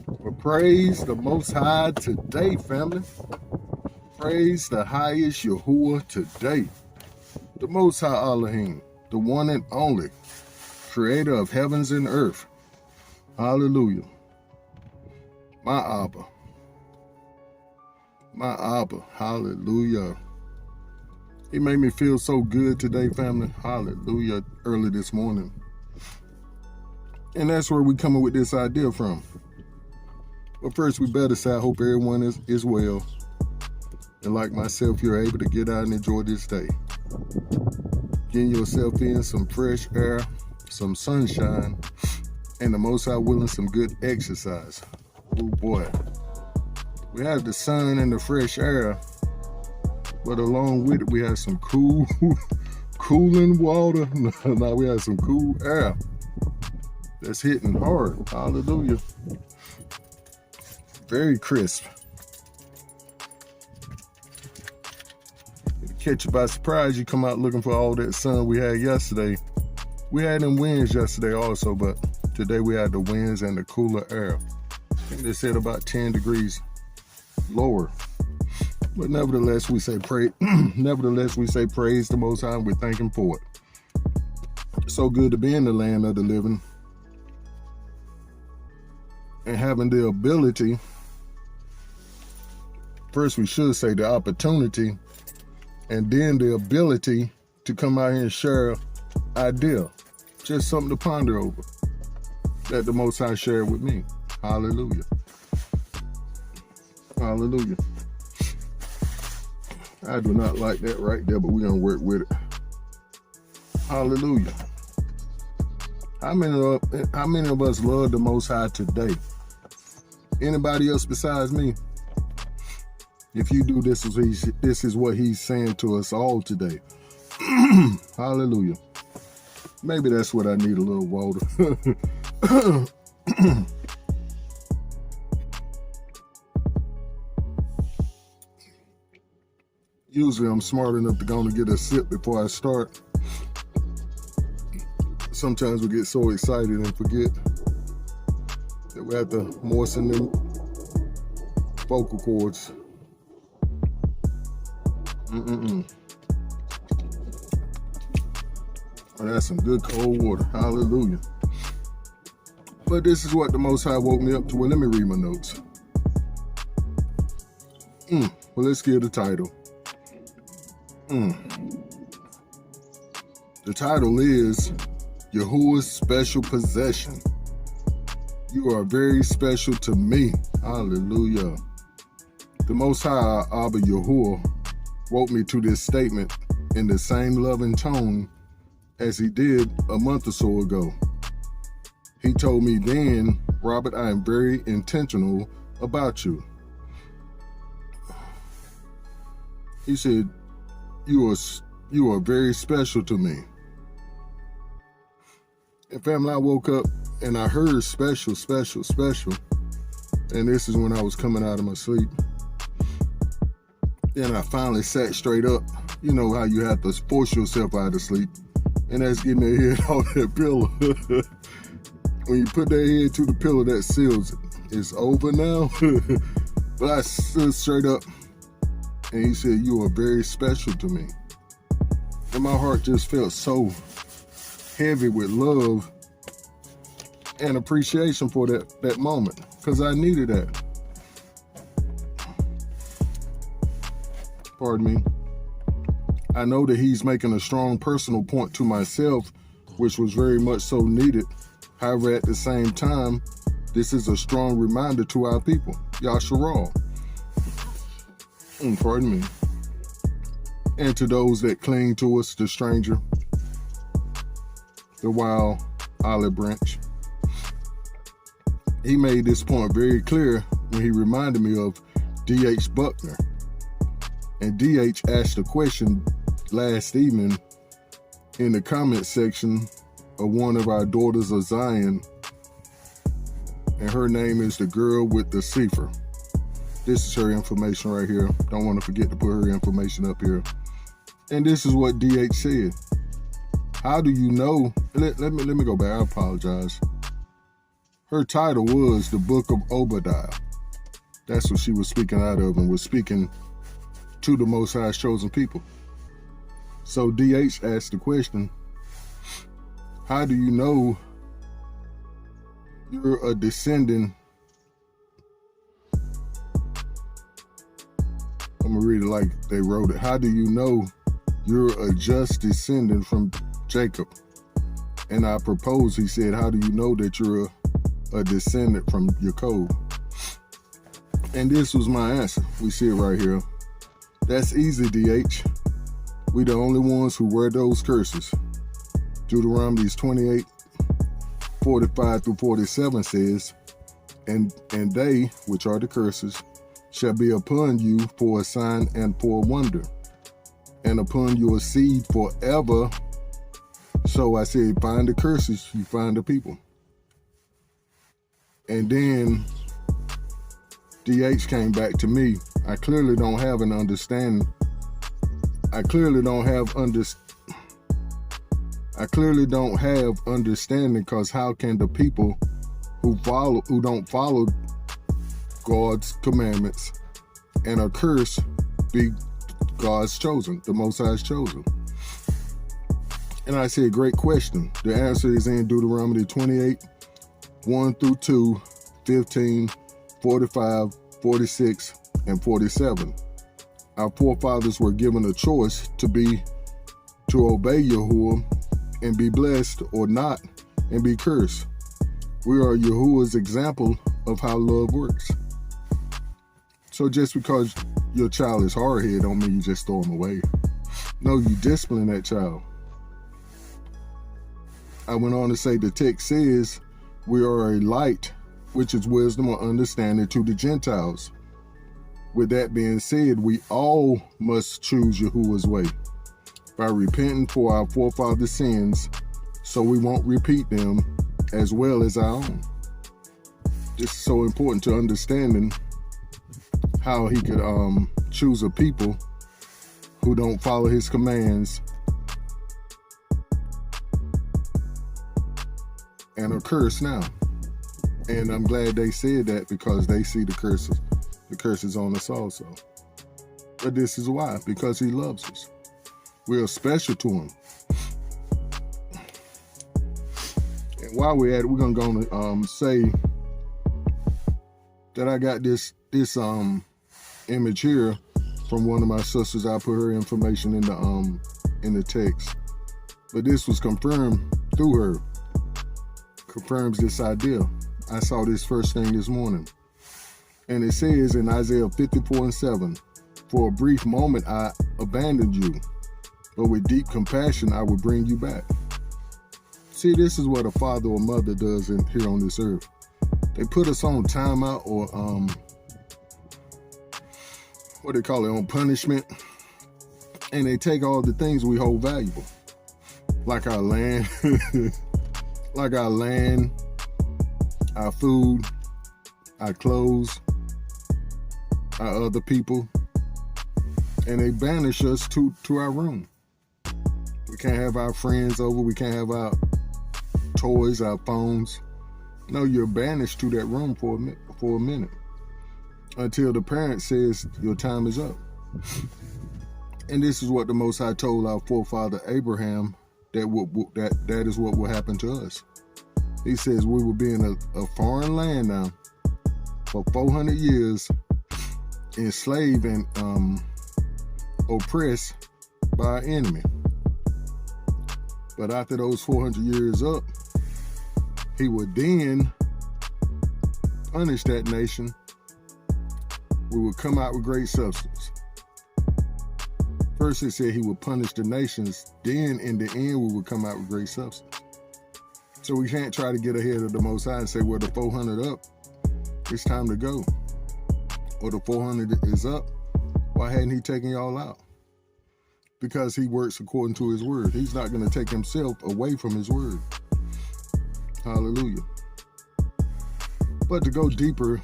Well, praise the Most High today, family. Praise the highest Yahuah today. The Most High Elohim, the one and only, creator of heavens and earth. Hallelujah. My Abba. My Abba. Hallelujah. He made me feel so good today, family. Hallelujah. Early this morning. And that's where we coming with this idea from. But first, we better say, I hope everyone is well. And like myself, you're able to get out and enjoy this day. Getting yourself in some fresh air, some sunshine, and the Most High willing, some good exercise. Oh boy. We have the sun and the fresh air, but along with it, we have some cooling water. Now we have some cool air that's hitting hard. Hallelujah. Very crisp. It'll catch you by surprise. You come out looking for all that sun we had yesterday. We had them winds yesterday also, but today we had the winds and the cooler air. I think they said about 10 degrees lower. But nevertheless, we say praise the Most High, and we thank Him for it. It's so good to be in the land of the living and having the ability. First, we should say the opportunity, and then the ability to come out here and share an idea. Just something to ponder over that the Most High shared with me. Hallelujah. Hallelujah. I do not like that right there, but we're going to work with it. Hallelujah. How many of us love the Most High today? Anybody else besides me? If you do, this is what He's saying to us all today. Hallelujah. Maybe that's what I need, a little water. Usually I'm smart enough to go and get a sip before I start. Sometimes we get so excited and forget that we have to moisten them vocal cords. Oh, that's some good cold water. Hallelujah. But this is what the Most High woke me up to. Well, let me read my notes. Well, let's get the title. The title is Yahuah's Special Possession. You are very special to me. Hallelujah. The Most High, Abba Yahuah, woke me to this statement in the same loving tone as He did a month or so ago. He told me then, Robert, I am very intentional about you. He said, you are very special to me. And family, I woke up and I heard special. And this is when I was coming out of my sleep. Then I finally sat straight up. You know how you have to force yourself out of sleep. And that's getting their head off that pillow. When you put their head to the pillow, that seals it. It's over now. But I stood straight up. And He said, you are very special to me. And my heart just felt so heavy with love and appreciation for that moment. Because I needed that. Pardon me. I know that He's making a strong personal point to myself, which was very much so needed. However, at the same time, this is a strong reminder to our people, Yasharal. Pardon me. And to those that cling to us, the stranger, the wild olive branch. He made this point very clear when he reminded me of D.H. Buckner. And D.H. asked a question last evening in the comment section of one of our daughters of Zion. And her name is the girl with the Sefer. This is her information right here. Don't want to forget to put her information up here. And this is what D.H. said. How do you know? Let me go back. I apologize. her title was the Book of Obadiah. That's what she was speaking out of, and was speaking to the Most High's chosen people. So DH asked the question, how do you know you're a descendant? I'm going to read it like they wrote it. How do you know you're a just descendant from Jacob? And I propose, he said, how do you know that you're a descendant from Yahuah? And this was my answer. We see it right here. That's easy, DH. We the only ones who wear those curses. Deuteronomy 28, 45 through 47 says, and they, which are the curses, shall be upon you for a sign and for a wonder, and upon your seed forever. So I said, find the curses, you find the people. And then DH came back to me. I clearly don't have an understanding. I clearly don't have understanding, because how can the people who don't follow God's commandments and are cursed be God's chosen, the Most High's chosen? And I said, great question. The answer is in Deuteronomy 28, 1 through 2, 15, 45, 46, and 47. Our forefathers were given a choice to obey Yahuah and be blessed, or not and be cursed. We are Yahuah's example of how love works. So just because your child is hard-headed don't mean you just throw him away. No, you discipline that child. I went on to say the text says we are a light, which is wisdom or understanding, to the Gentiles. With that being said, we all must choose Yahuah's way by repenting for our forefathers' sins so we won't repeat them, as well as our own. This is so important to understanding how he could choose a people who don't follow his commands and are cursed now. And I'm glad they said that, because they see the curses on us also. But this is why, because he loves us. We are special to him. And while we're at it, we're gonna say that I got this image here from one of my sisters. I put her information in the text, but this was confirmed through her. Confirms this idea. I saw this first thing this morning, and it says in Isaiah 54:7, "For a brief moment I abandoned you, but with deep compassion I will bring you back." See, this is what a father or mother does here on this earth. They put us on timeout, or what they call it, on punishment, and they take all the things we hold valuable, like our land, our food, our clothes, our other people, and they banish us to our room. We can't have our friends over. We can't have our toys, our phones. No, you're banished to that room for a minute until the parent says your time is up. And this is what the Most High told our forefather Abraham, that is what will happen to us. He says we will be in a foreign land now for 400 years, enslaved and oppressed by our enemy. But after those 400 years up, he would then punish that nation. We would come out with great substance. First, he said he would punish the nations. Then, in the end, we would come out with great substance. So we can't try to get ahead of the Most High and say, well, the 400 up, it's time to go. Or the 400 is up, why hadn't he taken y'all out? Because he works according to his word. He's not going to take himself away from his word. Hallelujah. But to go deeper,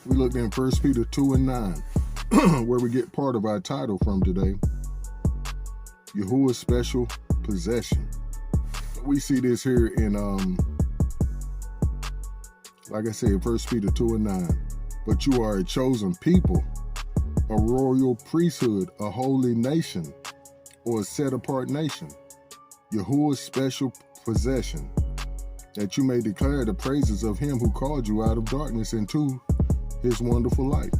we looked in 1 Peter 2:9, where we get part of our title from today, Yahuah's special possession. We see this here in Like I said, 1 Peter 2:9. But you are a chosen people, a royal priesthood, a holy nation, or a set-apart nation, Yahuah's special possession, that you may declare the praises of him who called you out of darkness into his wonderful light.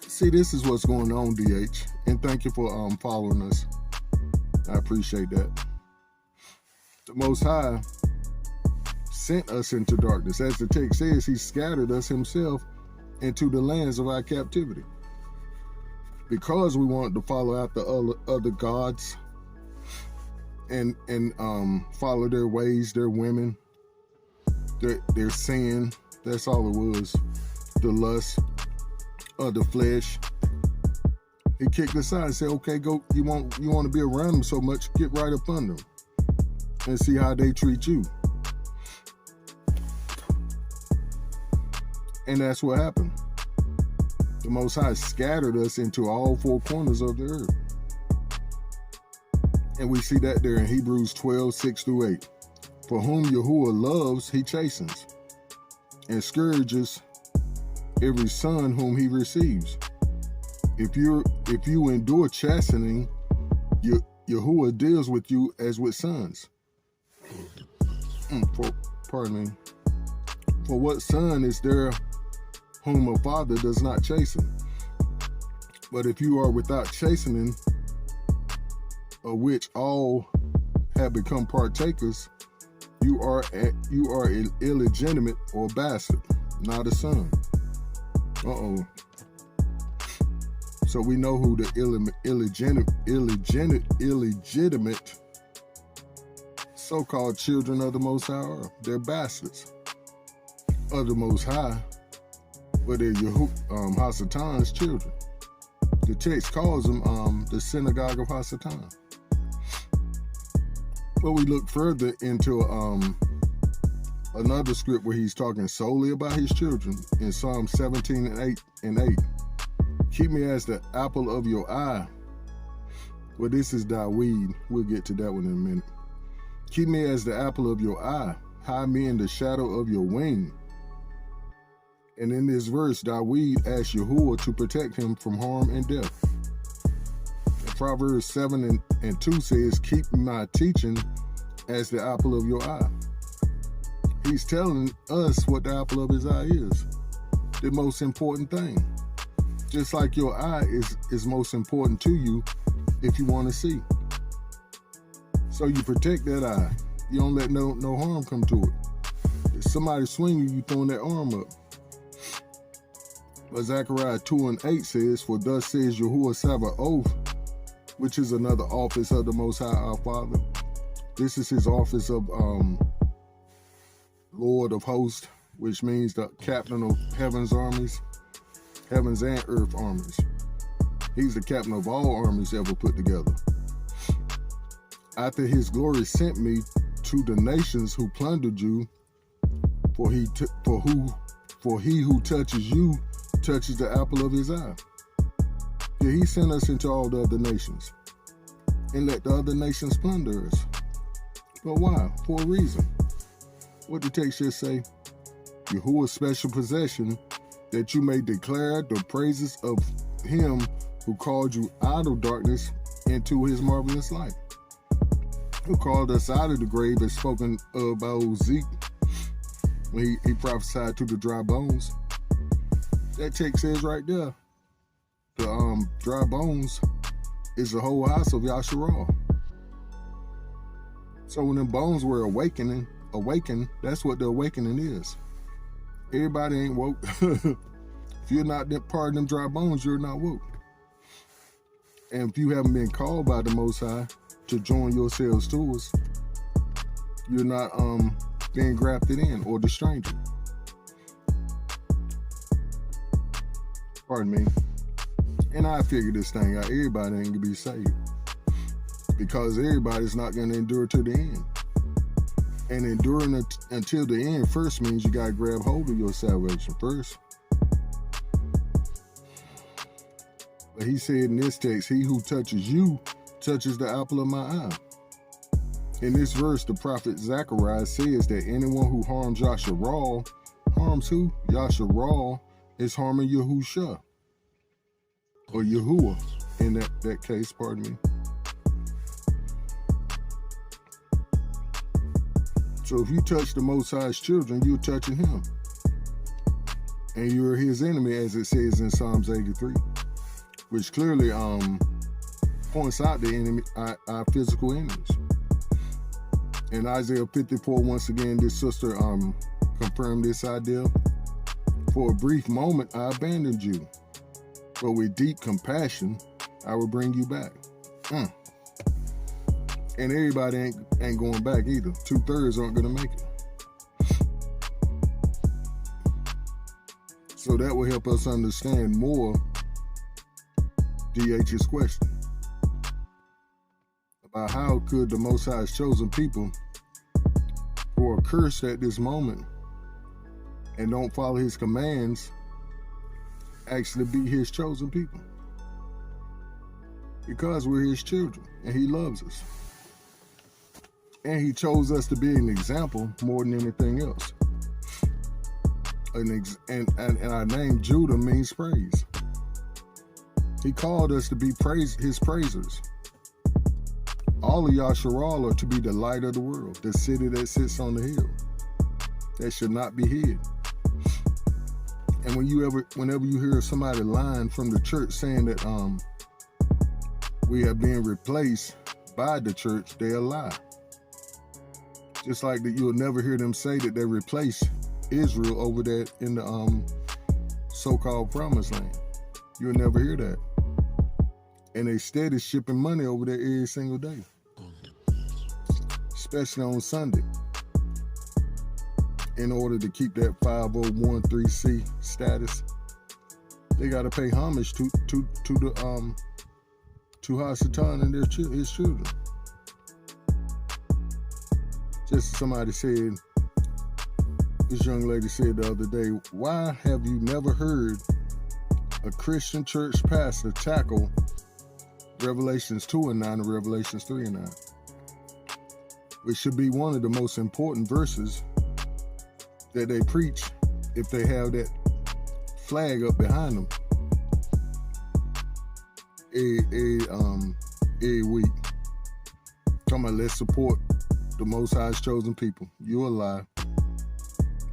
See, this is what's going on, DH. And thank you for following us. I appreciate that. The Most High sent us into darkness. As the text says, he scattered us himself into the lands of our captivity. Because we wanted to follow after other gods and follow their ways, their women, their sin. That's all it was. The lust of the flesh. He kicked aside and said, okay, go, you want to be around them so much, get right up under them and see how they treat you. And that's what happened. The Most High scattered us into all four corners of the earth. And we see that there in Hebrews 12:6-8. For whom Yahuah loves, he chastens, and scourges every son whom he receives. If you endure chastening, Yahuah deals with you as with sons. Pardon me. For what son is there whom a father does not chasten? But if you are without chastening, of which all have become partakers, you are illegitimate or bastard, not a son. So we know who the illegitimate so-called children of the Most High are. They're bastards of the Most High, but they're Hasatan's children. The text calls them the synagogue of Hasatan. But we look further into another script where he's talking solely about his children in Psalm 17:8. Keep me as the apple of your eye. Well, this is Daweed. We'll get to that one in a minute. Keep me as the apple of your eye. Hide me in the shadow of your wing. And in this verse, Daweed asked Yahuah to protect him from harm and death. And Proverbs 7:2 says, keep my teaching as the apple of your eye. He's telling us what the apple of his eye is. The most important thing. Just like your eye is most important to you if you want to see. So you protect that eye. You don't let no harm come to it. If somebody swing you, you throwing that arm up. But Zechariah 2:8 says, for thus says Yahuah Sabaoth, which is another office of the Most High our Father. This is his office of Lord of Hosts, which means the captain of heaven's armies, heavens and earth armies. He's the captain of all armies ever put together. After his glory sent me to the nations who plundered you, for he who touches you touches the apple of his eye. Yeah, he sent us into all the other nations and let the other nations plunder us. But why? For a reason. What the text just say? Yahuah's special possession, that you may declare the praises of him who called you out of darkness into his marvelous light. Who called us out of the grave, as spoken of by old Zeke when he prophesied to the dry bones. That text says right there, the dry bones is the whole house of Yasharal. So when the bones were awakened, that's what the awakening is. Everybody ain't woke. If you're not part of them dry bones, you're not woke. And if you haven't been called by the Most High to join yourselves to us, you're not being grafted in, or the stranger. Pardon me. And I figured this thing out. Everybody ain't gonna be saved, because everybody's not gonna endure to the end. And enduring until the end first means you gotta grab hold of your salvation first. But he said in this text, he who touches you touches the apple of my eye. In this verse, the prophet Zechariah says that anyone who harms Yasharal, harms who? Yasharal is harming Yahusha, or Yahuah in that case, pardon me. So if you touch the Most High's children, you're touching him. And you're his enemy, as it says in Psalms 83, which clearly points out the enemy, our physical enemies. In Isaiah 54, once again, this sister confirmed this idea. For a brief moment, I abandoned you, but with deep compassion, I will bring you back. And everybody ain't going back either. 2/3 aren't going to make it. So that will help us understand more DH's question about how could the Most High's chosen people who are cursed at this moment and don't follow his commands actually be his chosen people? Because we're his children and he loves us. And he chose us to be an example more than anything else. And our name Judah means praise. He called us to be his praisers. All of Yasharal are to be the light of the world, the city that sits on the hill, that should not be hid. And whenever you hear somebody lying from the church saying that we have been replaced by the church, they'll lie. Just like that, you'll never hear them say that they replaced Israel over there in the so-called promised land. You'll never hear that. And they steady shipping money over there every single day, especially on Sunday, in order to keep that 5013C status. They got to pay homage to Hasatan and his children. Just somebody said, this young lady said the other day, why have you never heard a Christian church pastor tackle Revelations 2:9 and Revelations 3:9, which should be one of the most important verses that they preach if they have that flag up behind them every week. Talking about let's support the Most High's chosen people. You a lie.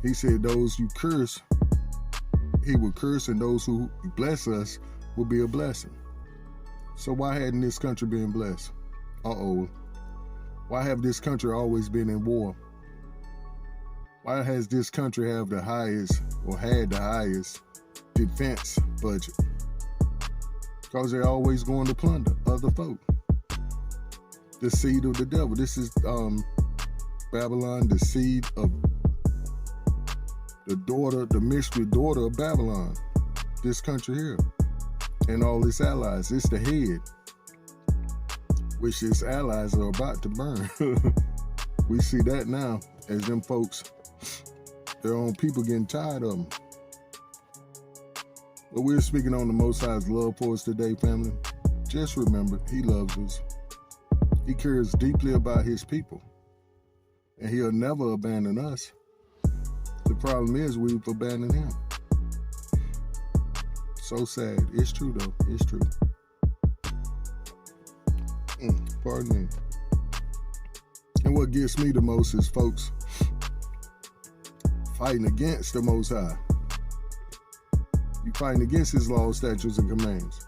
He said those you curse, he will curse, and those who bless us will be a blessing. So why hadn't this country been blessed? Why have this country always been in war? Why has this country have the highest, or had the highest, defense budget? Because they're always going to plunder other folk. The seed of the devil. This is Babylon, the seed of the mystery daughter of Babylon. This country here and all its allies. It's the head, which its allies are about to burn. We see that now as them folks, their own people getting tired of them. But we're speaking on the Most High's love for us today, family. Just remember, he loves us. He cares deeply about his people. And he'll never abandon us. The problem is we've abandoned him. So sad. It's true, though. It's true. Pardon me. And what gets me the most is folks fighting against the Most High. You fighting against his laws, statutes, and commands.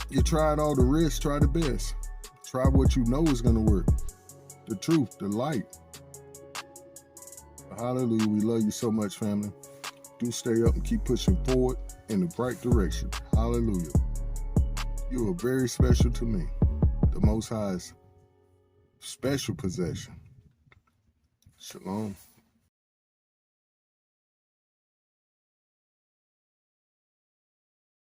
You tried all the risks, try the best. Try what you know is going to work. The truth, the light. Hallelujah. We love you so much, family. Do stay up and keep pushing forward in the right direction. Hallelujah. You are very special to me. The Most High's special possession. Shalom.